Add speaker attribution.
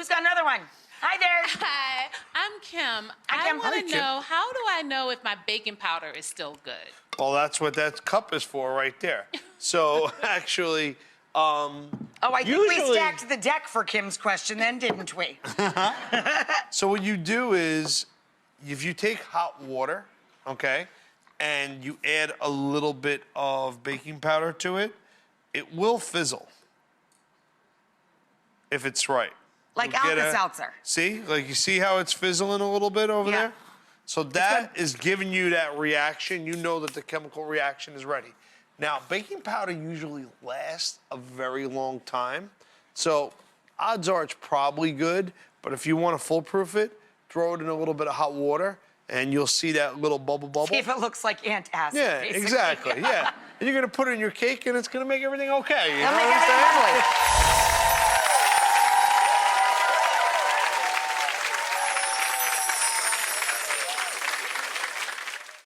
Speaker 1: who's got another one? Hi there.
Speaker 2: Hi, I'm Kim.
Speaker 1: Hi, Kim.
Speaker 2: I want
Speaker 1: Hi,
Speaker 2: to
Speaker 1: Kim.
Speaker 2: know, how do I know if my baking powder is still good?
Speaker 3: Well, that's what that cup is for right there. So actually,
Speaker 1: Oh, I think we
Speaker 3: usually-
Speaker 1: stacked the deck for Kim's question then, didn't we?
Speaker 3: so what you do is, if you take hot water, okay, and you add a little bit of baking powder to it, it will fizzle. If it's right.
Speaker 1: Like
Speaker 3: You'll get
Speaker 1: Alka-Seltzer.
Speaker 3: See? Like, you see how it's fizzling a little bit over
Speaker 1: Yeah.
Speaker 3: there? So that is giving you that reaction. You know that the chemical reaction is ready. Now, baking powder usually lasts a very long time. So odds are it's probably good. But if you want to foolproof it, throw it in a little bit of hot water, and you'll see that little bubble.
Speaker 1: See if it looks like antacid.
Speaker 3: Yeah,
Speaker 1: basically.
Speaker 3: exactly. Yeah. And you're going to put it in your cake, and it's going to make everything okay. You know
Speaker 1: It'll make
Speaker 3: what I'm
Speaker 1: everything
Speaker 3: saying?
Speaker 1: lovely.